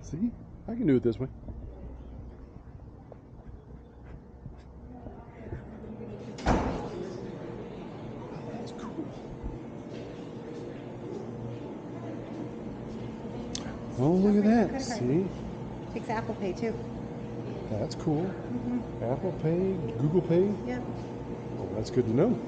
See? I can do it this way. That's cool. Oh, look at that. See? Takes Apple Pay too. That's cool. Apple Pay, Google Pay. Yep. Oh, that's good to know.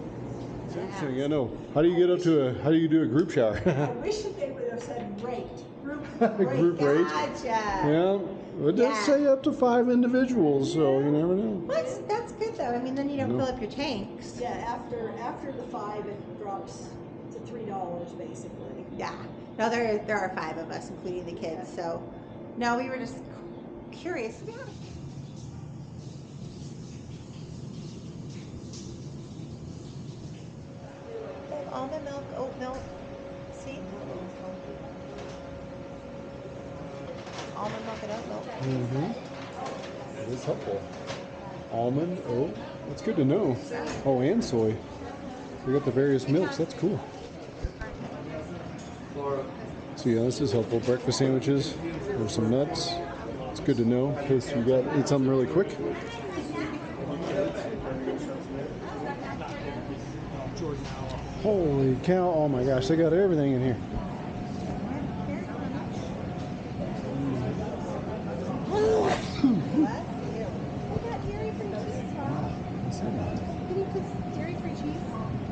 It's interesting. I know. How do you get up to how do you do a group shower? I wish that they would have said rate. Group rate. Group rate. Gotcha. Yeah. It does say up to 5 individuals, so you never know. That's good though. I mean, then you don't fill up your tanks. Yeah, after the 5, it drops to $3 basically. Yeah. No, there are 5 of us, including the kids. So, no, we were just curious. Yeah. They have almond milk, oat milk. See? Almond milk and oat milk. It is helpful. Almond, oat. That's good to know. Oh, and soy. We got the various milks. That's cool. So yeah, this is helpful. Breakfast sandwiches. There's some nuts. It's good to know in case you got eat something really quick. Holy cow! Oh my gosh, they got everything in here.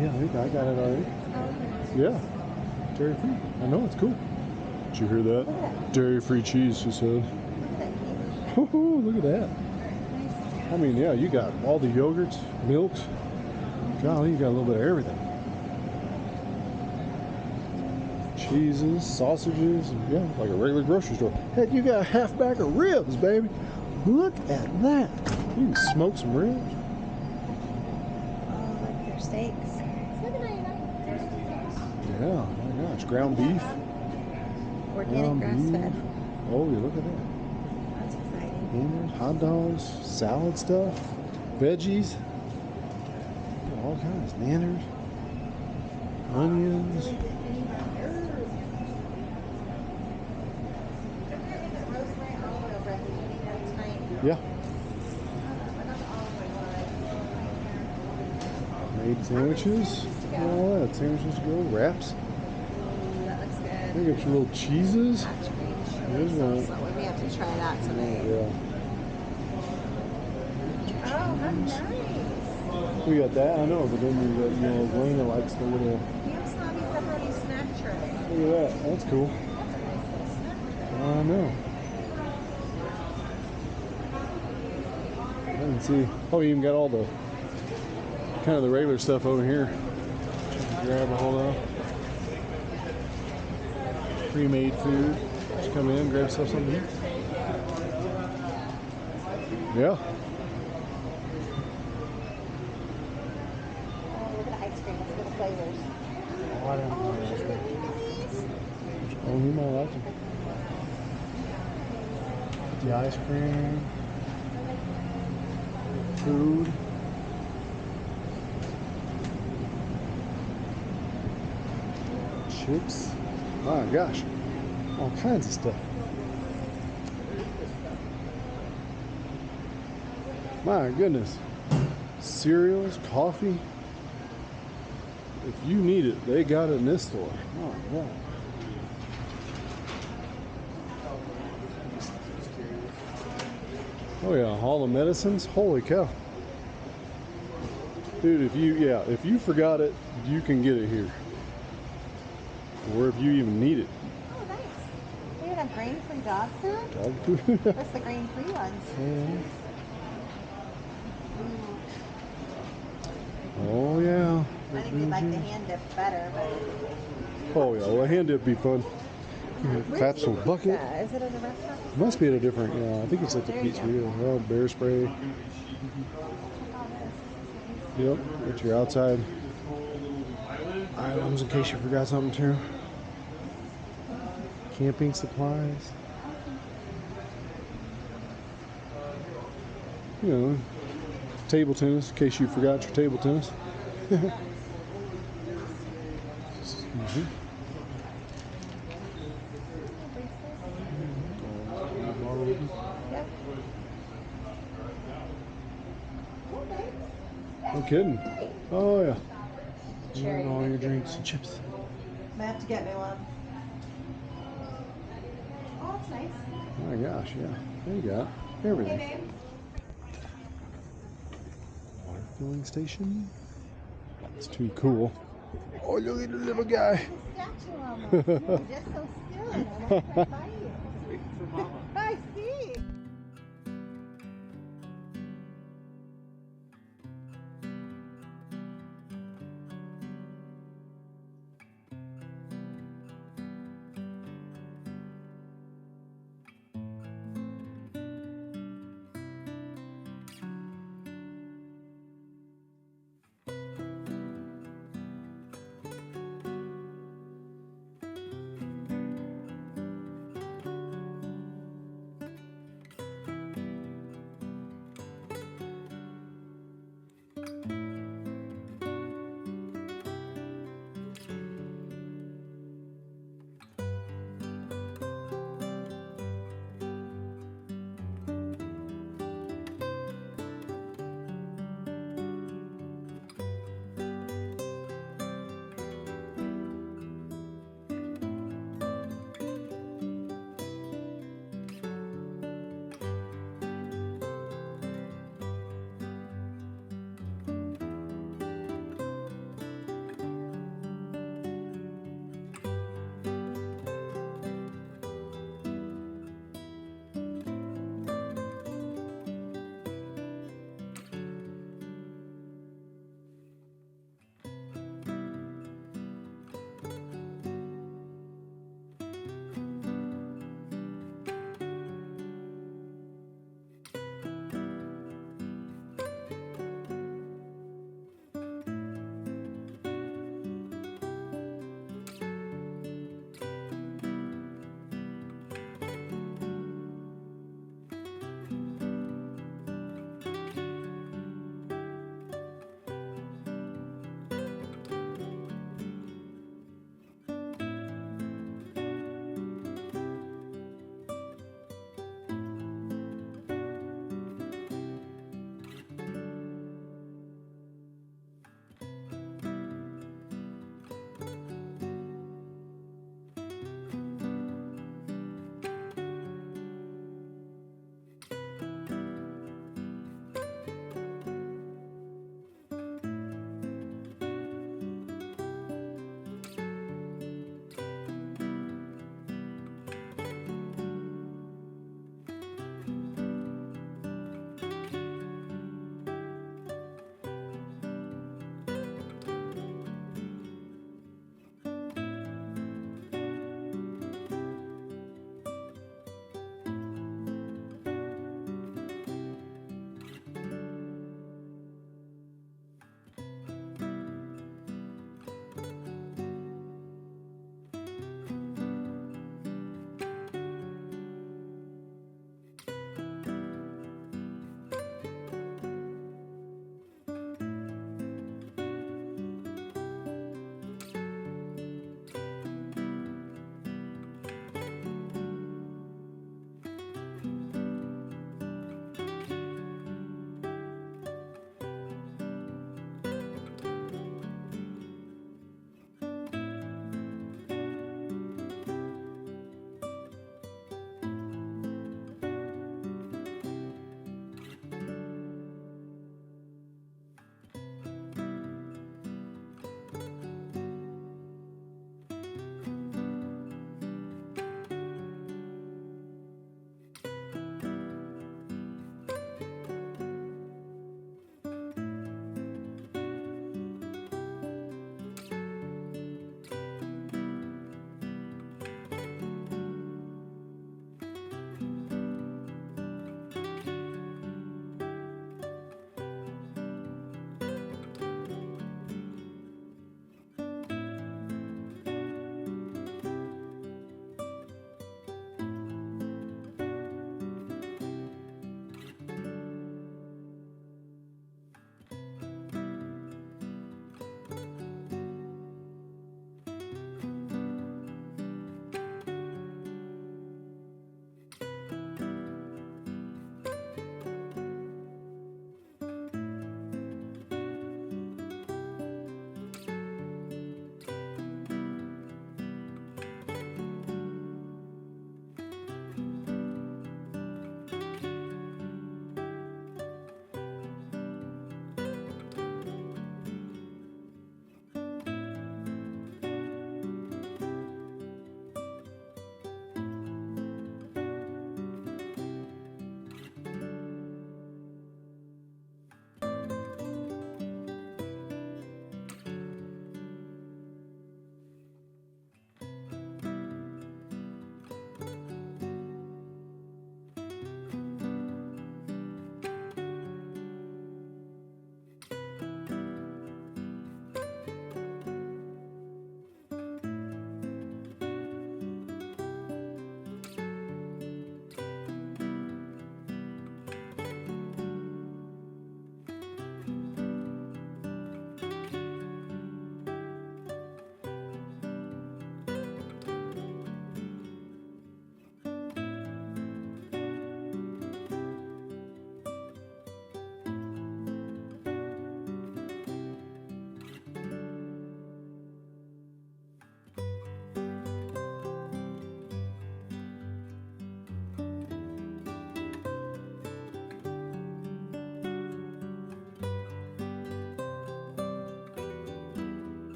Yeah, I got it already. Yeah, dairy free. I know, it's cool. Did you hear that? Dairy free cheese, she said. Oh, look at that. I mean, yeah, you got all the yogurts, milks. Golly, you got a little bit of everything. Cheeses, sausages, yeah, like a regular grocery store. Heck, you got a half bag of ribs, baby. Look at that. You can smoke some ribs. Oh, look, their steaks. Yeah, my gosh, ground beef. Organic grass-fed. Oh, yeah, look at that. That's exciting. Hamburgers, hot dogs, salad stuff, veggies, all kinds, nanners, onions. Yeah. Made sandwiches, all that. Sandwiches to go, wraps. That looks good. Look at your little cheeses. There's one. So we may have to try that today. Yeah. Oh, how nice. We got that, I know, but then we got, Lena likes the little. Ham snobby pepperoni snack tray. Look at that. That's cool. That's a nice little snack tray. I know. I didn't see. Oh, you even got all the kind of the regular stuff over here. Grab a hold of. Pre-made food. Just come in, grab yourself something to eat. Yeah. Oh, look at the ice cream. Let's get the flavors. Oh, you might like it. The ice cream. Food. Chips. My gosh. All kinds of stuff. My goodness. Cereals, coffee. If you need it, they got it in this store. Oh, yeah. Oh yeah, all the medicines. Holy cow. Dude, if you forgot it, you can get it here. Or if you even need it. Oh, nice. They even have grain-free dog food? Dog food. That's the grain-free ones. Oh yeah. I think they like the hand dip better, but... Oh yeah, well, a hand dip be fun. Capsule bucket. Is it in the restaurant? It must be at a different, yeah, I think it's at the There you pizzeria. Oh, bear spray. Yep, get your outside items in case you forgot something too. Camping supplies. You know, table tennis in case you forgot your table tennis. No kidding. Oh yeah. Cherry And all your Mickey drinks one. and chips. I have to get me one. Oh, that's nice. Oh my gosh, yeah. There you got everything. Hey, babe. Water filling station. It's too cool. Oh, look at the little guy. Statue almost. You're just so still, and I walked right by you.